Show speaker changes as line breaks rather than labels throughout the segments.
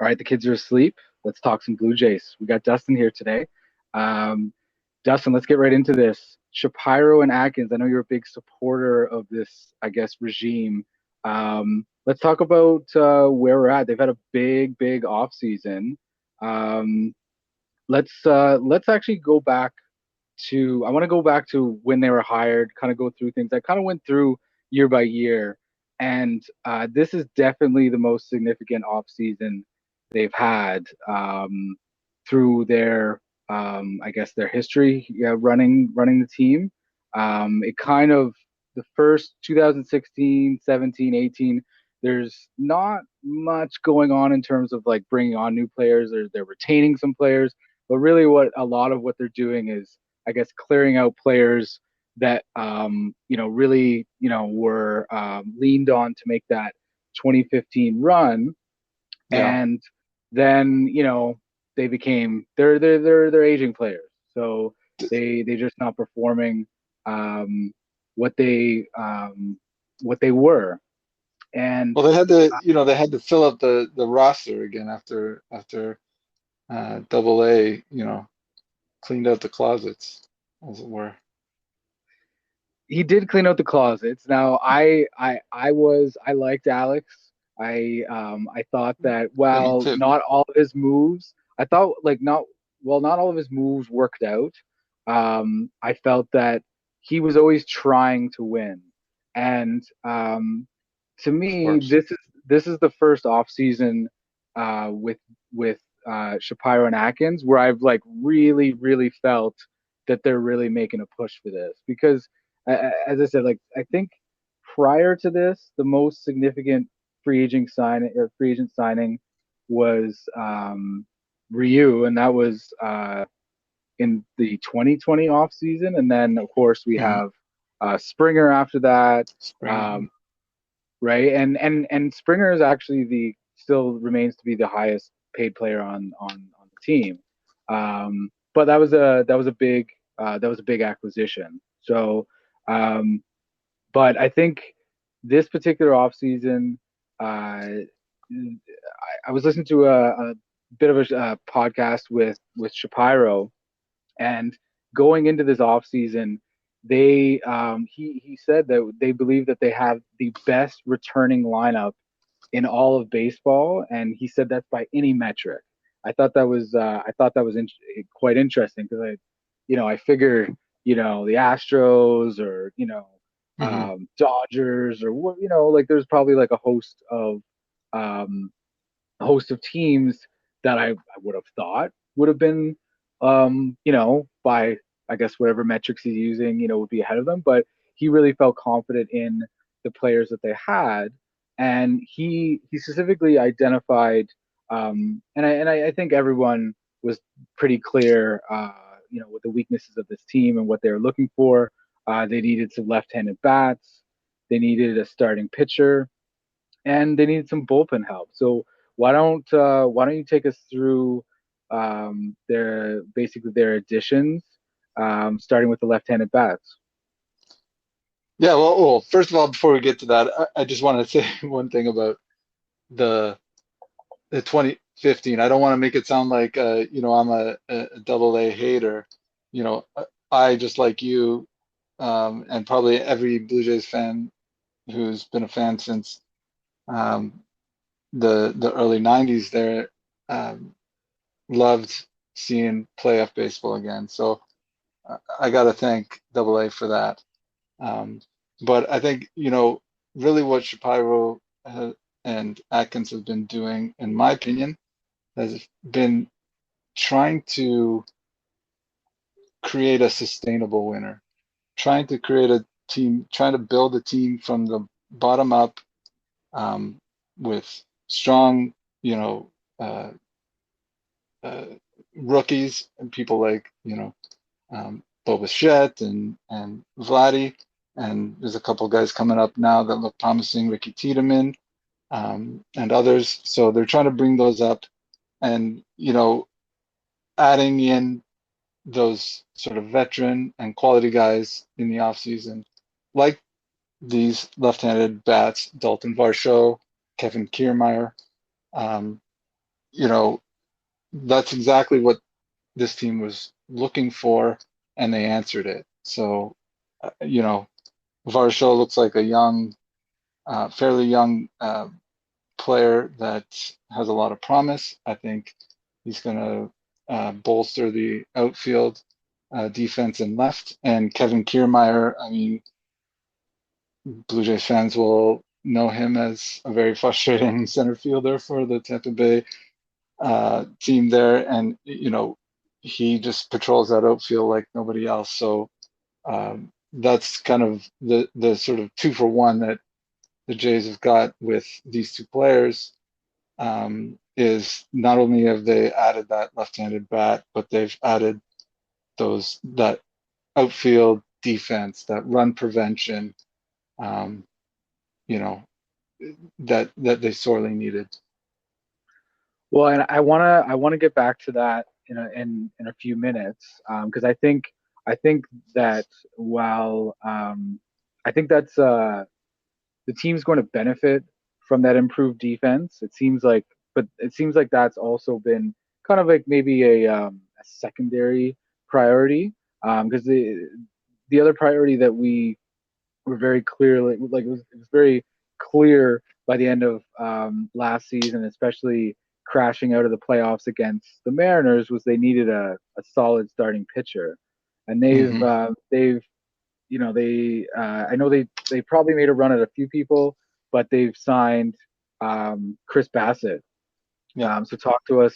All right, the kids are asleep. Let's talk some Blue Jays. We got Dustin here today. Um, Dustin, let's get right into this. Shapiro and Atkins, I know you're a big supporter of this, I guess, regime. Let's talk about where we're at. They've had a big off season. Um, let's actually go back to. I want to go back to when they were hired. Kind of go through things. I kind of went through year by year, and this is definitely the most significant off season they've had through their, I guess, their history, yeah, running the team. It kind of the first 2016, 17, 18. There's not much going on in terms of like bringing on new players. They're retaining some players, but really, what a lot of what they're doing is, I guess, clearing out players that really were leaned on to make that 2015 run,
Yeah.
and then they became they're aging players, so they just not performing um, what they were, and
Well, they had to fill up the roster again after Double A, cleaned out the closets, as it were.
he did clean out the closets. Now, I liked Alex. I thought that,
Me
well,
too.
not all of his moves. I thought like not all of his moves worked out. I felt that he was always trying to win, and to
Of
me,
course.
this is the first off season with Shapiro and Atkins where I've like really felt that they're really making a push for this because as I said, like I think prior to this, the most significant free agent signing was Ryu, and that was in the 2020 off season, and then of course we
Hmm.
have Springer after that,
Springer.
um, right? And Springer is actually the still remains to be the highest paid player on the team, but that was a big acquisition. So um, but I think this particular offseason, I was listening to a bit of a podcast with Shapiro, and going into this offseason, he said that they believe that they have the best returning lineup in all of baseball, and he said that's by any metric. I thought that was quite interesting because I figure the Astros or
Hmm.
Dodgers or what like there's probably like um, a host of teams that I would have thought would have been by I guess whatever metrics he's using would be ahead of them, but he really felt confident in the players that they had, and he specifically identified I think everyone was pretty clear with the weaknesses of this team and what they were looking for. They needed some left-handed bats, they needed a starting pitcher, and they needed some bullpen help. So why don't you take us through their additions, starting with the left-handed bats?
Yeah. Well, first of all, before we get to that, I just want to say one thing about the the 2015. I don't want to make it sound like I'm a Double A hater. I just like you, and probably every Blue Jays fan who's been a fan since um, the early '90s there, um, loved seeing playoff baseball again. So I got to thank Double A for that. Um, but I think really what Shapiro and Atkins have been doing, in my opinion, has been trying to create a sustainable winner, trying to create a team, trying to build a team from the bottom up, um, with strong, you know, uh, uh, rookies and people like, Bo Bichette and Vladdy. And there's a couple guys coming up now that look promising, Ricky Tiedemann, and others. So they're trying to bring those up and, adding in those sort of veteran and quality guys in the offseason, like these left-handed bats, Dalton Varsho, Kevin Kiermaier, um, you know, that's exactly what this team was looking for, and they answered it. So, you know, Varsho looks like a young, fairly young player that has a lot of promise. I think he's going to bolster the outfield, defense, and left. And Kevin Kiermaier, I mean, Blue Jays fans will know him as a very frustrating center fielder for the Tampa Bay team there, and you know he just patrols that outfield like nobody else. So that's kind of the sort of 2-for-1 that the Jays have got with these two players. Is not only have they added that left-handed bat, but they've added that outfield defense, that run prevention. Um, you know that they sorely needed.
Well, and I wanna get back to that in a few minutes, because I think that while I think that's the team's going to benefit from that improved defense. But it seems like that's also been kind of like maybe a secondary priority, because the other priority that we were very clearly it was very clear by the end of last season, especially crashing out of the playoffs against the Mariners, was they needed a solid starting pitcher, and
Mm-hmm.
they've they I know they probably made a run at a few people, but they've signed Chris Bassett.
Yeah.
So talk to us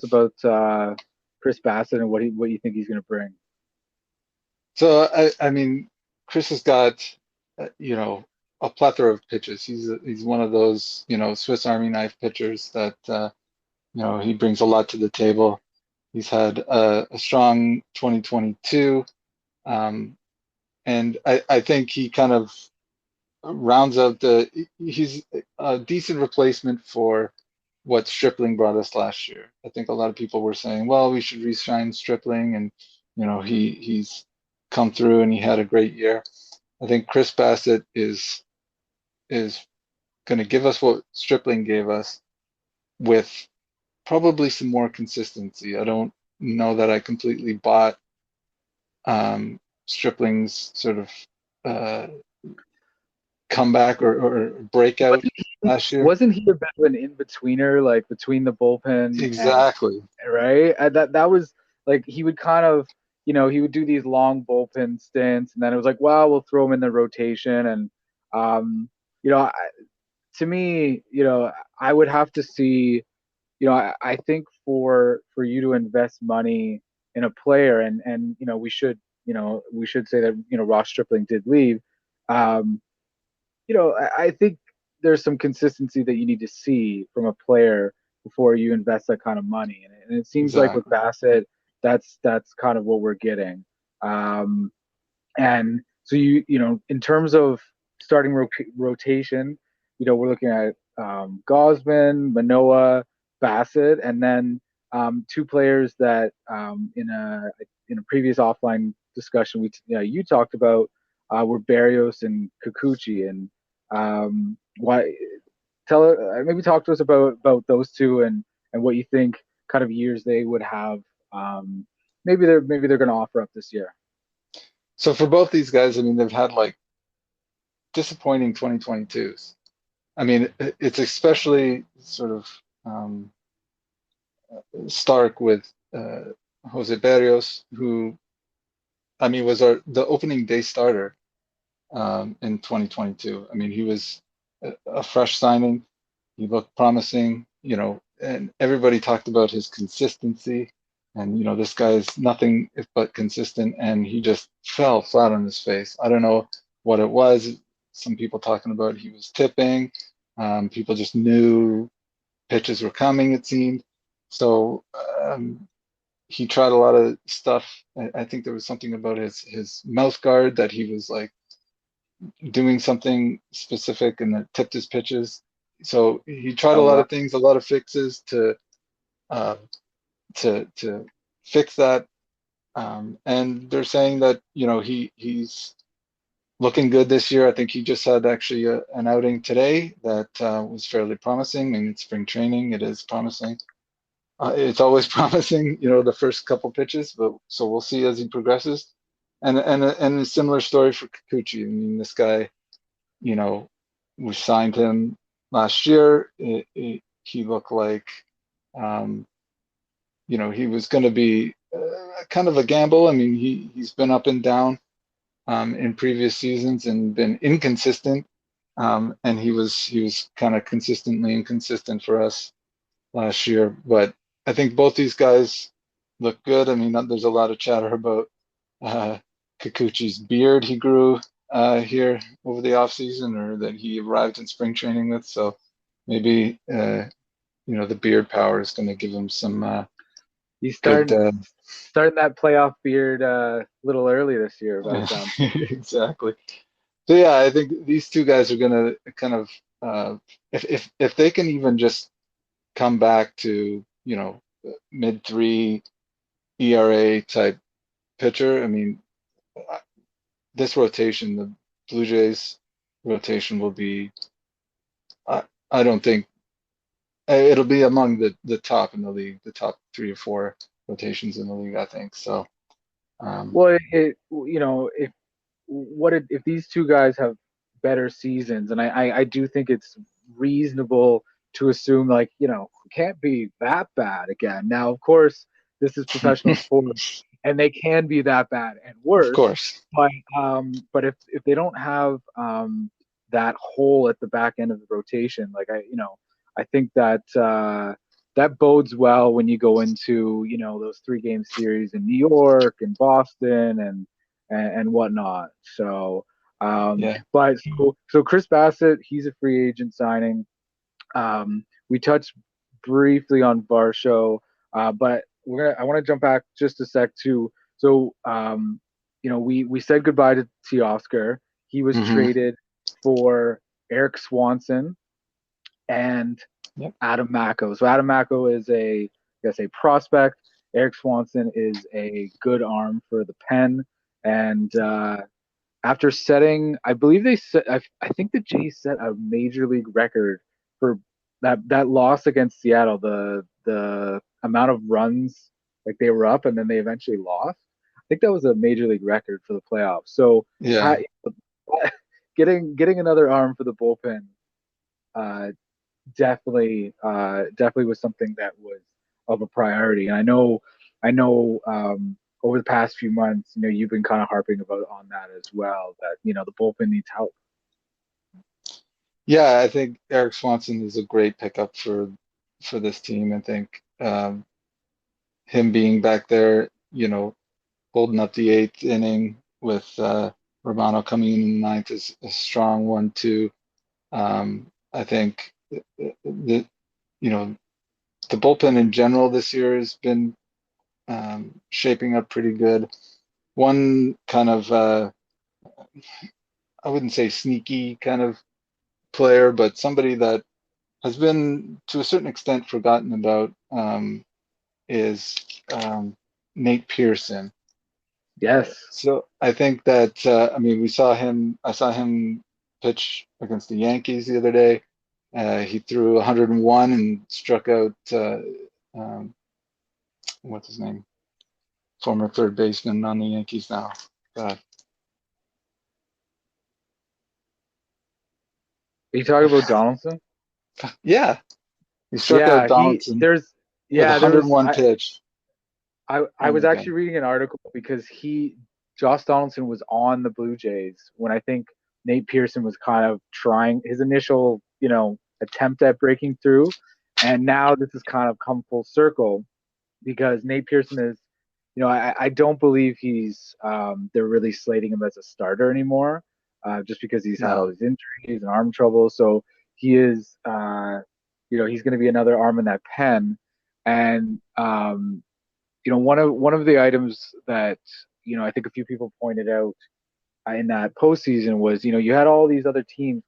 about Chris Bassett and what you think he's going to bring.
So I mean, Chris has got you know a plethora of pitches. He's one of those Swiss Army knife pitchers that he brings a lot to the table. He's had a strong 2022, and I think he kind of rounds out he's a decent replacement for what Stripling brought us last year. I think a lot of people were saying, well, we should re-sign Stripling, and he's come through and he had a great year. I think Chris Bassett is going to give us what Stripling gave us with probably some more consistency. I don't know that I completely bought Stripling's sort of uh, comeback or breakout
Wasn't
last year.
wasn't he a bit of an in-betweener, like between the bullpen and
Exactly.
right? That was like he would kind of, he would do these long bullpen stints, and then it was like, well, we'll throw him in the rotation, and um, you know, I, to me, I would have to see, I think for you to invest money in a player, and we should say that Ross Stripling did leave. Um, I think there's some consistency that you need to see from a player before you invest that kind of money. And it seems like with
Exactly.
Bassett, that's kind of what we're getting. Um, and so in terms of starting rotation, we're looking at Gosman, Manoa, Bassett, and then two players that in a previous offline discussion you talked about were Barrios and Kikuchi, and why maybe talk to us about those two and what you think kind of years they would have. Maybe they're going to offer up this year.
So for both these guys, I mean, they've had like disappointing 2022s. I mean, it's especially sort of stark with Jose Barrios, who I mean was the opening day starter in 2022. I mean, he was a fresh signing. He looked promising, and everybody talked about his consistency. And, this guy is nothing if but consistent, and he just fell flat on his face. I don't know what it was. Some people talking about he was tipping. People just knew pitches were coming, it seemed. So he tried a lot of stuff. I think there was something about his mouth guard that he was like doing something specific and that tipped his pitches. So he tried a
Oh
lot
wow.
of things, a lot of fixes uh, to fix that. And they're saying that he's looking good this year. I think he just had actually an outing today that was fairly promising. And it's spring training, it is promising. It's always promising, the first couple pitches, but so we'll see as he progresses. And a similar story for Kikuchi. I mean, this guy, you know, we signed him last year. He looked like, um, he was going to be kind of a gamble. I mean, he's been up and down in previous seasons and been inconsistent. And he was kind of consistently inconsistent for us last year. But I think both these guys look good. I mean, there's a lot of chatter about uh, Kikuchi's beard he grew here over the off season, or that he arrived in spring training with. So maybe the beard power is going to give him some
He's
good.
starting that playoff beard a little early this year, by the sounds.
Exactly. So yeah, I think these two guys are going to kind of if they can even just come back to mid three ERA type pitcher. I mean, this rotation, the Blue Jays rotation will be. I don't think it'll be among the top in the league, the top 3 or 4 rotations in the league. I think so.
Well, if these two guys have better seasons, and I do think it's reasonable to assume, like, it can't be that bad again. Now, of course, this is professional sports, and they can be that bad and
Of
worse.
course.
But if they don't have that hole at the back end of the rotation, like I think that that bodes well when you go into those 3-game series in New York and Boston and whatnot. So,
Yeah.
but so Chris Bassett, he's a free agent signing. We touched briefly on Varsho, but I want to jump back just a sec to so we said goodbye to Teoscar. He was
Hmm.
traded for Eric Swanson and
Yep.
Adam Mako. So Adam Mako is I guess a prospect. Eric Swanson is a good arm for the pen. And after setting, I believe they set, I think the Jays set a major league record for that loss against Seattle. The amount of runs, like, they were up and then they eventually lost. I think that was a major league record for the playoffs. So
Yeah.
getting another arm for the bullpen uh, definitely was something that was of a priority. And I know over the past few months, you've been kind of harping about on that as well, that the bullpen needs help.
Yeah, I think Eric Swanson is a great pickup for this team. I think him being back there, holding up the 8th inning with Romano coming in the ninth is a strong one too. I think the you know the bullpen in general this year has been shaping up pretty good. One kind of I wouldn't say sneaky kind of player, but somebody that has been to a certain extent forgotten about is Nate Pearson.
Yes.
So I think that I mean I saw him pitch against the Yankees the other day. He threw 101 and struck out um, what's his name? Former third baseman on the Yankees now. God.
Are you talking about Donaldson?
Yeah, he struck out
Yeah, he
Donaldson
there's
with
yeah, there was
101 pitch.
I
Oh
was
my God.
actually reading an article because Josh Donaldson was on the Blue Jays when I think Nate Pearson was kind of trying his initial, attempt at breaking through. And now this has kind of come full circle because Nate Pearson is, I don't believe they're really slating him as a starter anymore, just because he's had all
No.
these injuries and arm trouble. So he is, he's going to be another arm in that pen. And, one of the items that I think a few people pointed out in that postseason was you had all these other teams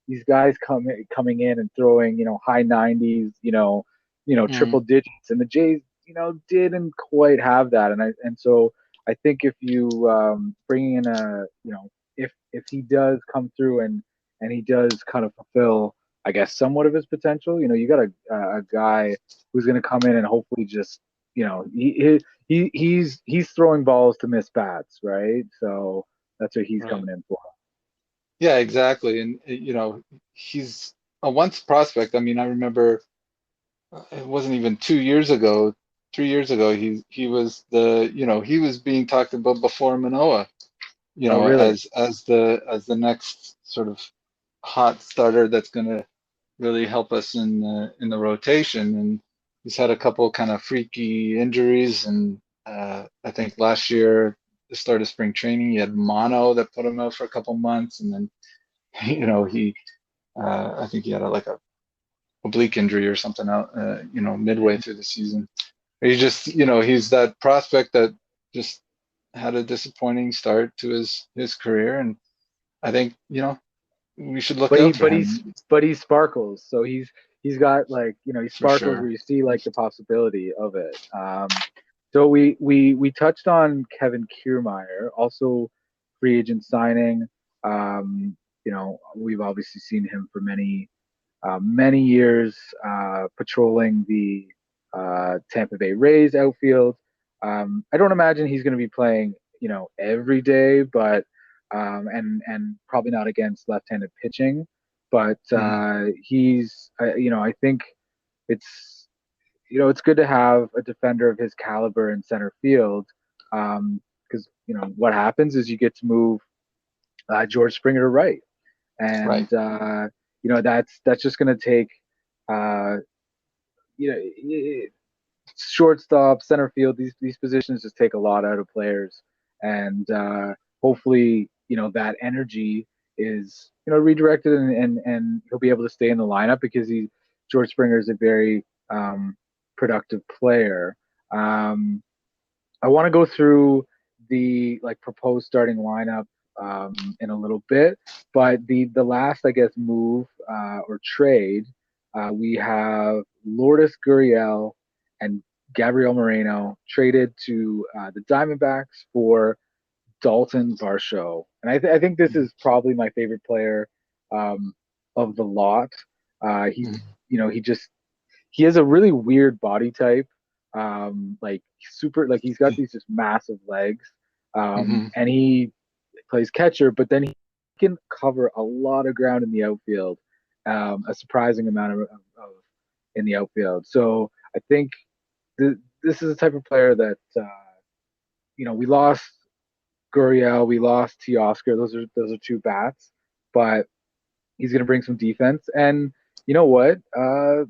these guys coming in and throwing high 90s
Mm.
triple digits, and the Jays didn't quite have that, and so I think if you bringing in a if he does come through and he does kind of fulfill, I guess, somewhat of his potential, you got a guy who's going to come in and hopefully just, he's throwing balls to miss bats, right? So that's what he's
Right.
coming in for.
Yeah, exactly. And he's a once prospect. I mean, I remember it wasn't even 2 years ago, 3 years ago, he was he was being talked about before Manoa,
Oh, really?
as the next sort of hot starter that's going to really help us in the rotation. And he's had a couple kind of freaky injuries, and I think last year, the start of spring training, he had mono that put him out for a couple months, and then he I think he had like a oblique injury or something out midway through the season. He's that prospect that just had a disappointing start to his career, and I think we should look
but he
out for
but he's
him
but he sparkles. So he's got, like, he
for
sparkles where
sure.
you see like the possibility of it. So we touched on Kevin Kiermaier, also free agent signing. We've obviously seen him for many years patrolling the Tampa Bay Rays outfield. I don't imagine he's going to be playing, every day, but and probably not against left-handed pitching. But
Mhm.
I think it's it's good to have a defender of his caliber in center field, because what happens is you get to move George Springer to right,
Right.
and that's just going to take uh, you know shortstop, center field. These positions just take a lot out of players, and hopefully that energy is redirected, and he'll be able to stay in the lineup because George Springer is a very productive player. Um, I want to go through the like proposed starting lineup in a little bit, but the last, I guess, move or trade, we have Lourdes Gurriel and Gabriel Moreno traded to the Diamondbacks for Dalton Varsho, and I think this
Mhm.
is probably my favorite player um, of the lot. He's
Mhm.
he just he has a really weird body type. Like super, like he's got these just massive legs,
Mhm.
and he plays catcher, but then he can cover a lot of ground in the outfield, a surprising amount of in the outfield. So I think this is the type of player that we lost Gurriel, we lost Teoscar. Those are two bats, but he's going to bring some defense. And you know what?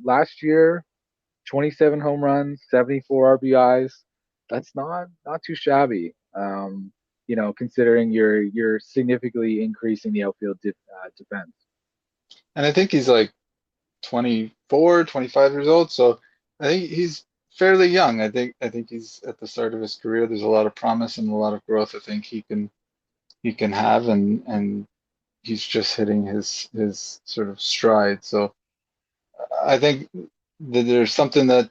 Last year 27 home runs, 74 RBIs. That's not too shabby. Considering you're significantly increasing the outfield defense.
And I think he's like 24, 25 years old, so I think he's fairly young. I think he's at the start of his career. There's a lot of promise and a lot of growth I think he can have, and he's just hitting his sort of stride. So I think that there's something that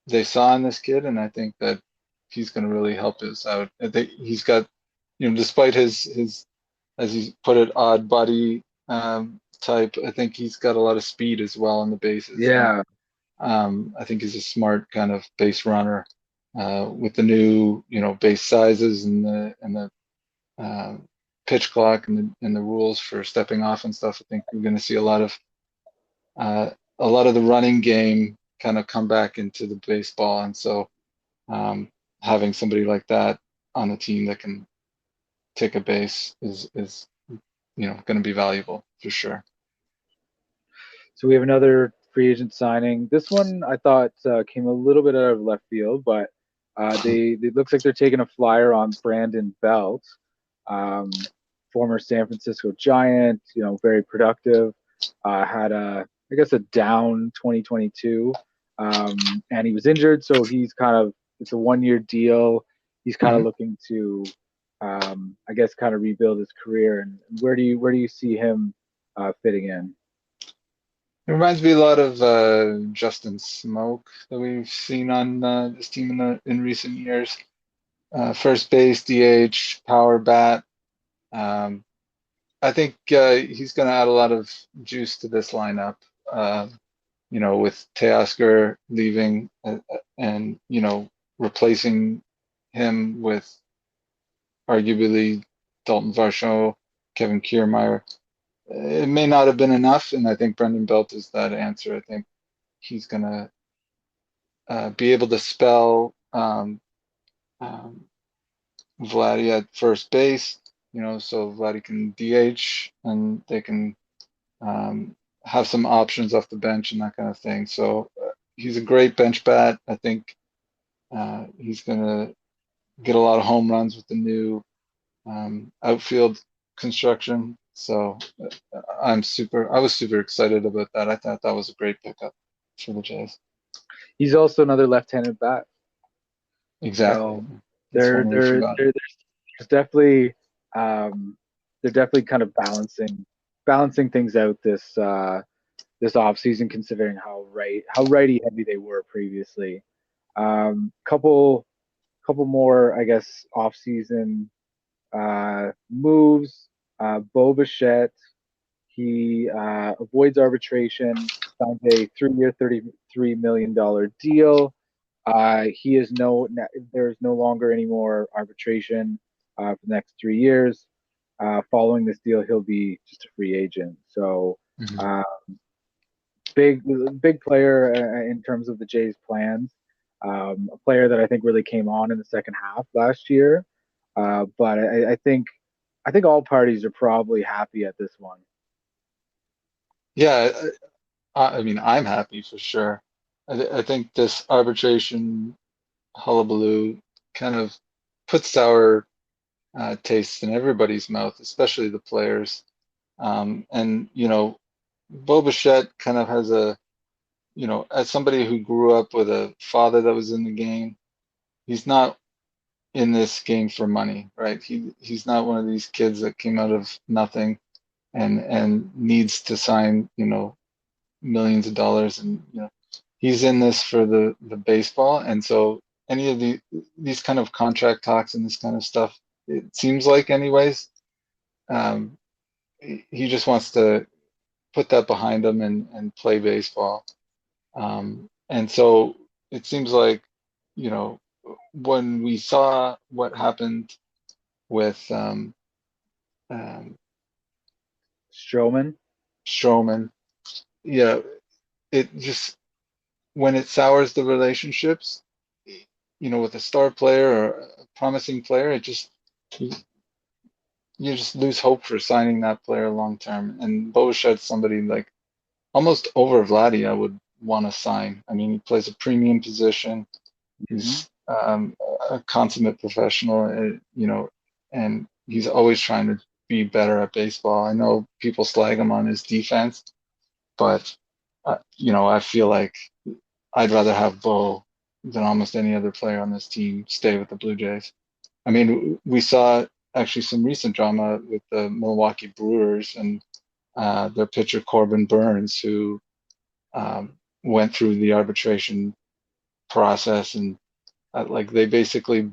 they saw in this kid, and I think that he's going to really help us out. I think he's got, despite his as you put it, odd body type, I think he's got a lot of speed as well on the bases, and
Yeah.
I think he's a smart kind of base runner with the new, base sizes and the uh, pitch clock and the rules for stepping off and stuff. I think we're going to see uh, a lot of the running game kind of come back into the baseball, and so um, having somebody like that on the team that can take a base is going to be valuable for sure.
So we have another free agent signing. This one I thought came a little bit out of left field, but they it looks like they're taking a flyer on Brandon Belt, um, former San Francisco Giant. Very productive. Had I guess a down 2022, and he was injured, so it's a 1 year deal. He's kind of
Mhm.
looking to, I guess, kind of rebuild his career. And where do you see him fitting in?
It reminds me a lot of Justin Smoke that we've seen on this team in recent years. First base, DH, power bat. Um, I think he's going to add a lot of juice to this lineup. Uh, with Teoscar leaving and replacing him with arguably Dalton Varsho, Kevin Kiermaier. It may not have been enough, and I think Brendan Belt is that answer. I think he's going to be able to spell um, Vladdy at first base, so Vladdy can DH and they can um, have some options off the bench and that kind of thing. So he's a great bench bat. I think he's going to get a lot of home runs with the new outfield construction. So I was super excited about that. I thought that was a great pickup for the Jays.
He's also another left-handed bat.
Exactly.
So
That's one we forgot.
there's definitely they're definitely kind of balancing things out this off season, considering how righty heavy they were previously. Couple more, I guess, off season moves. Bo Bichette, he avoids arbitration, signs a 3-year, $33 million deal. He is there's no longer any more arbitration for the next 3 years. Following this deal, he'll be just a free agent. So,
Mhm.
uh, big player in terms of the Jays' plans. A player that I think really came on in the second half last year. But I think all parties are probably happy at this one.
Yeah, I mean, I'm happy for sure. I think this arbitration hullabaloo kind of puts sour taste in everybody's mouth, especially the players. And Bo Bichette kind of has as somebody who grew up with a father that was in the game, he's not in this game for money, right? He's not one of these kids that came out of nothing and needs to sign, millions of dollars, and he's in this for the baseball. And so any of these kind of contract talks and this kind of stuff, it seems like anyways, um, he just wants to put that behind him and play baseball. And so it seems like, you know, when we saw what happened with um,
Stroman.
Stroman, yeah, it just when it sours the relationships, with a star player or a promising player, you, you just lose hope for signing that player long term. And Bochet's somebody like almost over Vladdy, I would want to sign. I mean, he plays a premium position.
Mhm.
He's a consummate professional, and he's always trying to be better at baseball. I know people slag him on his defense, but I feel like I'd rather have Bo than almost any other player on this team stay with the Blue Jays. I mean, we saw actually some recent drama with the Milwaukee Brewers and their pitcher Corbin Burns, who went through the arbitration process, and like they basically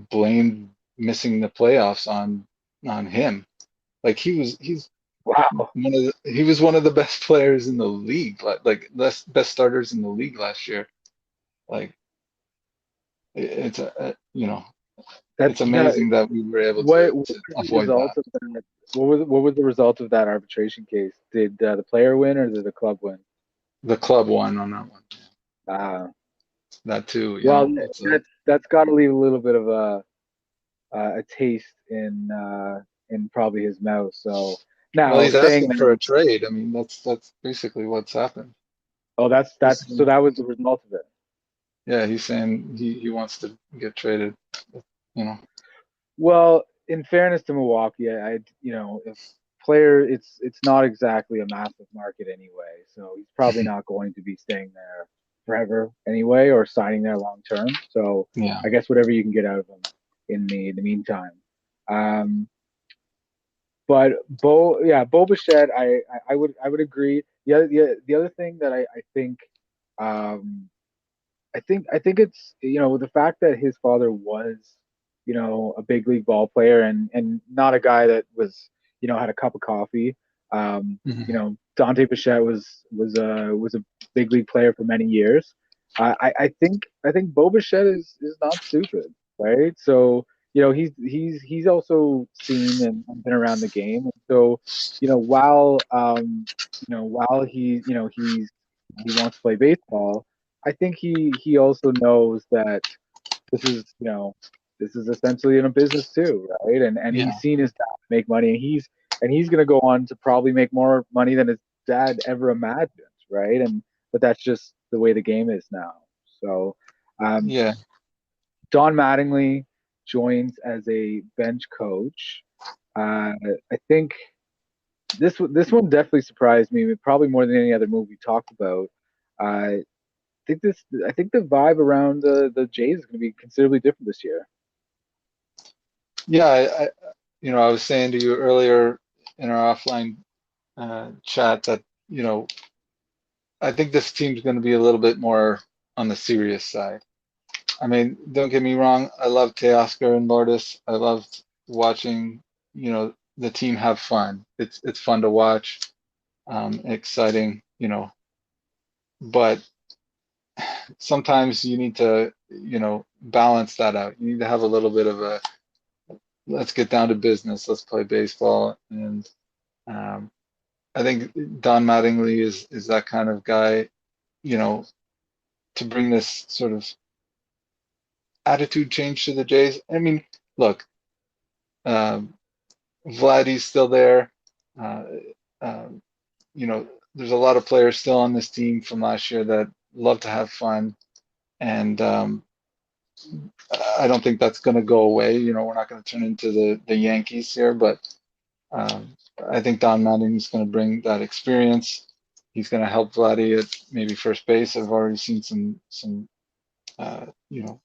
blamed missing the playoffs on him. Like he's
Wow.
he was one of the best players in the league, like best starters in the league last year. Like it's
That's
it's
that.
amazing that we were able
What
to
was the
avoid
result
that.
of that? What was the result of that arbitration case? Did the player win or did the club win?
The club won on that one.
Uh,
That too,
well,
yeah. It's a
that's got to leave a little bit of a taste in probably his mouth. So
well,
now
he's
saying
asking for
that,
a trade. I mean, that's basically what's happened.
oh,
He's
that's so
saying,
that was the result of it.
yeah, he's saying he wants to get traded. You know,
Well, in fairness to Milwaukee, if player, it's not exactly a massive market anyway, so he's probably not going to be staying there forever anyway, or signing there long term. So
yeah.
I guess whatever you can get out of him in the meantime. Um, but Bo Bichette, I would agree. The other thing that I think um, I think it's the fact that his father was a big league ball player and not a guy that was, had a cup of coffee.
Mhm.
Dante Bichette was a big league player for many years. I think Bo Bichette is not stupid, right? So he's also seen and been around the game, and so while he wants to play baseball, I think he also knows that this is you know this is essentially in a business too, right? And
Yeah,
he's seen his dad make money, and he's going to go on to probably make more money than his dad ever imagined, right? But that's just the way the game is now. So um,
yeah,
Don Mattingly joins as a bench coach. I think this one definitely surprised me, probably more than any other move we talked about. I I think the vibe around the Jays is going to be considerably different this year.
yeah. I was saying to you earlier in our offline chat that you know I think this team's going to be a little bit more on the serious side. I mean, don't get me wrong. I love Teoscar and Lourdes. I loved watching, the team have fun. It's fun to watch, exciting, but sometimes you need to, balance that out. You need to have a little bit of a let's get down to business. Let's play baseball. And um, I think Don Mattingly is that kind of guy, you know, to bring this sort of attitude change to the Jays. I mean, look, um, Vladdy's still there. Uh, um, there's a lot of players still on this team from last year that love to have fun, and I don't think that's going to go away. We're not going to turn into the Yankees here, but I think Don Mattingly is going to bring that experience. He's going to help Vladdy at maybe first base. I've already seen some uh, you know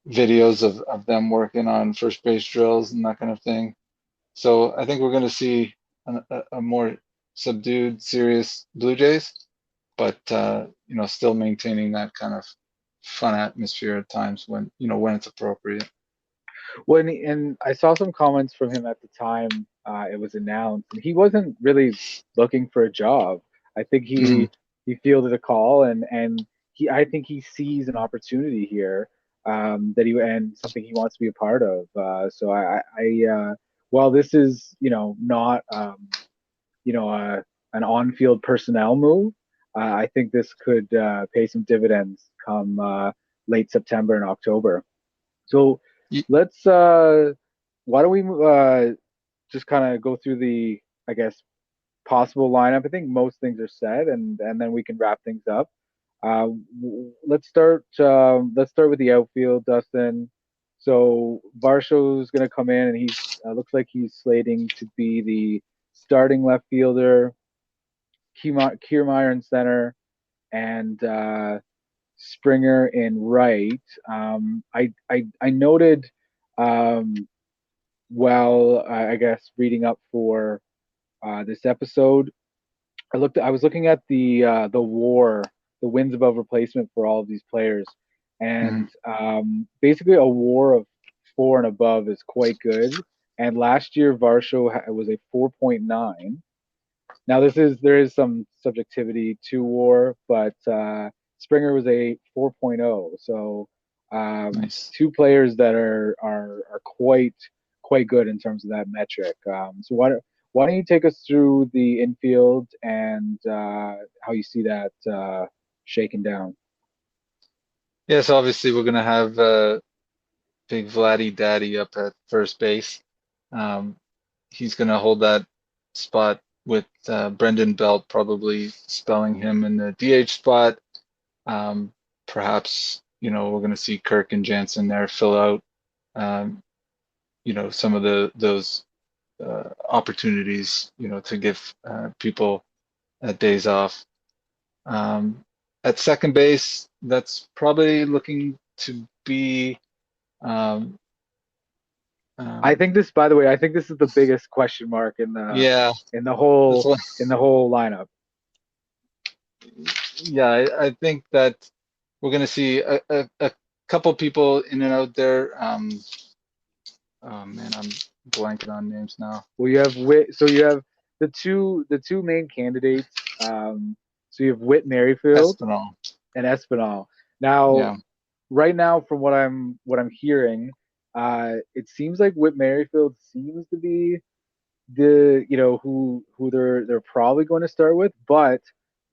videos of them working on first base drills and that kind of thing. So I think we're going to see a more subdued, serious Blue Jays, but still maintaining that kind of fun atmosphere at times when it's appropriate.
And I saw some comments from him at the time it was announced, and he wasn't really looking for a job. I think
Hmm.
he fielded a call, and I think he sees an opportunity here that he and something he wants to be a part of. So while this is not an on-field personnel move, I think this could pay some dividends come late September and October. So let's why don't we just kind of go through the, I guess, possible lineup. I think most things are said, and then we can wrap things up. Let's start with the outfield, Dustin. So Varsho's going to come in, and he's looks like he's slating to be the starting left fielder. Kiermaier in center, and Springer in right. I noted, um, I guess reading up for this episode, I was looking at the WAR, the wins above replacement for all of these players,
Hmm.
and basically a WAR of 4 and above is quite good. And last year Varsho was a 4.9. Now there is some subjectivity to WAR, but Springer was a 4.0. So
Nice.
two players that are quite good in terms of that metric. So why don't you take us through the infield and how you see that shaken down?
Yes, obviously we're gonna have Big Vladdy Daddy up at first base. Um, he's gonna hold that spot with Brendan Belt probably spelling him in the DH spot. Um, Perhaps we're gonna see Kirk and Jansen there fill out um, some of those opportunities to give people days off. Um, at second base, that's probably looking to be um,
I
um,
think this, by the way, I think this is the biggest question mark
yeah,
in the
that's
whole
what,
lineup.
yeah. I think that we're going to see a couple people in and out there. Oh man, I'm blanking on names now.
Well, you have Whit. So you have the two main candidates. So you have Whit Merrifield
Espinal.
and Espinal. Now,
Yeah.
right now, from what I'm hearing, it seems like Whit Merrifield seems to be who they're probably going to start with, but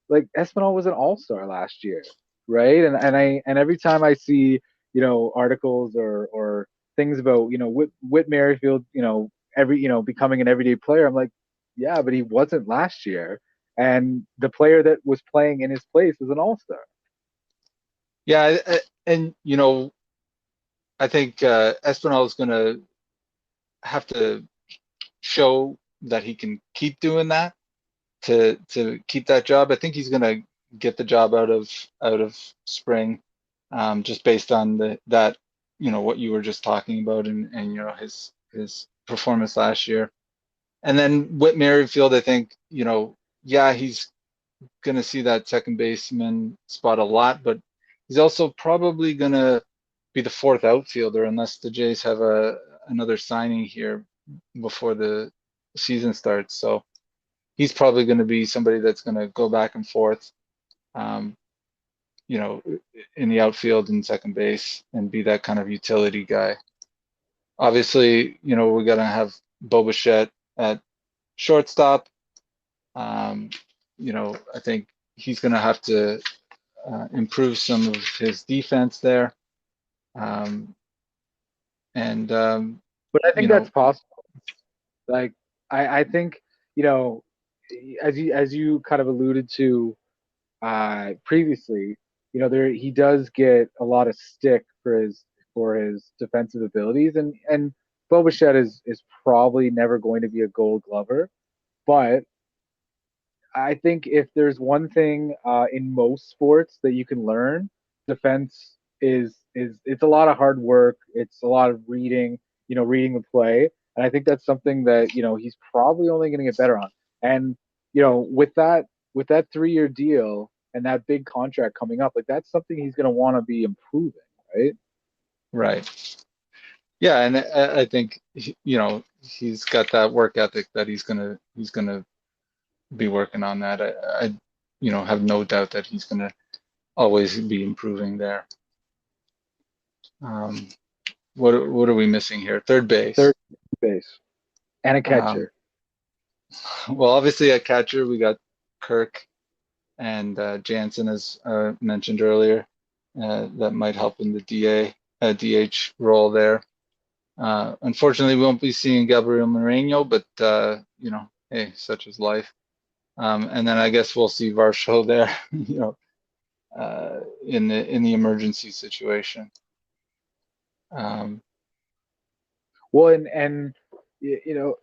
like Espinal was an all-star last year, right? And every time I see articles or things about Whit Merrifield, becoming an everyday player, I'm like, yeah, but he wasn't last year, and the player that was playing in his place was an all-star.
Yeah, and I think Espinal is going to have to show that he can keep doing that to keep that job. I think he's going to get the job out of spring, just based on that what you were just talking about, and his performance last year. And then Whit Merrifield, I think yeah, he's going to see that second baseman spot a lot, but he's also probably going to be the fourth outfielder unless the Jays have another signing here before the season starts. So he's probably going to be somebody that's going to go back and forth, um, you know, in the outfield and second base and be that kind of utility guy. Obviously, we're going to have Bo Bichette at shortstop. Um, I think he's going to have to improve some of his defense there. Um, and
But I
you
think that's
know,
possible. Like I think you know, as you kind of alluded to previously, there he does get a lot of stick for his defensive abilities, and Bo Bichette is probably never going to be a Gold Glover, but I think if there's one thing in most sports that you can learn, defense is it's a lot of hard work. It's a lot of reading, reading the play, and I think that's something that he's probably only going to get better on. And with that 3-year deal and that big contract coming up, like that's something he's going to want to be improving, right?
right? Yeah, and I think he's got that work ethic that he's gonna be working on that. I have no doubt that he's gonna always be improving there. Um, what are we missing here? Third base.
Third base and a
Um,
catcher.
well, obviously at catcher we got Kirk and Jansen, as mentioned earlier. That might help in the DH role there. Unfortunately, we won't be seeing Gabriel Moreno, but hey, such is life. And then I guess we'll see Varsho there, in the emergency situation. Um,
Well, and you know,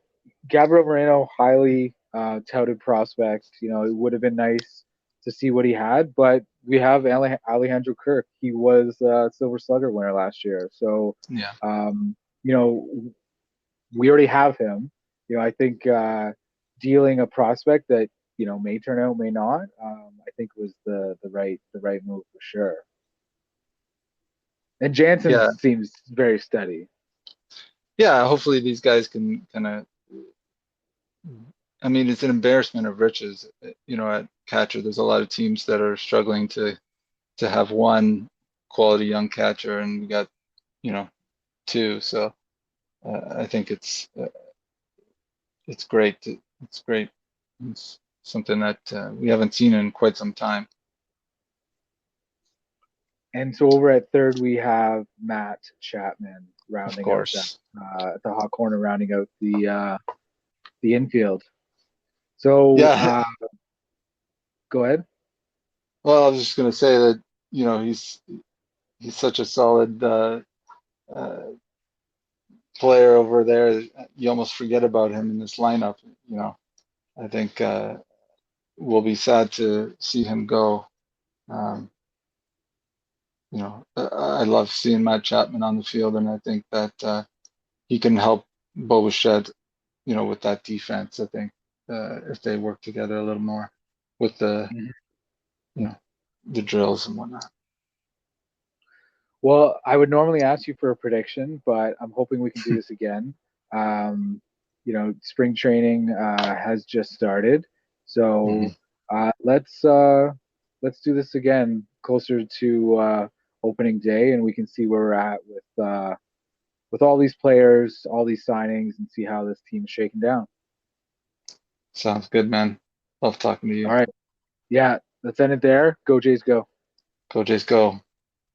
Gabriel Moreno, highly touted prospect. It would have been nice to see what he had, but we have Alejandro Kirk. He was Silver Slugger winner last year, so
yeah,
um, you know we already have him. I think dealing a prospect that may turn out, may not. I think was the right move for sure. And Jansen
yeah,
seems very steady.
yeah. Hopefully these guys can kind of. I mean, it's an embarrassment of riches. At catcher, there's a lot of teams that are struggling to have one quality young catcher, and we got you know two. So I think it's great. It's great. It's something that we haven't seen in quite some time.
And so over at third, we have Matt Chapman
Of
rounding out that
course.
the hot corner, rounding out the infield. So
Yeah.
go ahead.
Well, I was just going to say that he's such a solid uh, player over there. You almost forget about him in this lineup. You know, I think we'll be sad to see him go. Um, I love seeing Matt Chapman on the field, and I think that he can help Bo Bichette, with that defense. I think if they work together a little more with the
Mhm.
you know the drills and whatnot.
Well, I would normally ask you for a prediction, but I'm hoping we can do this again. Um, spring training has just started,
Hmm.
so let's do this again closer to opening day, and we can see where we're at with all these players, all these signings, and see how this team's shaking down.
Sounds good, man. Love talking to
All
you.
right, yeah, let's end it there. Go Jays, go.
Go Jays, go.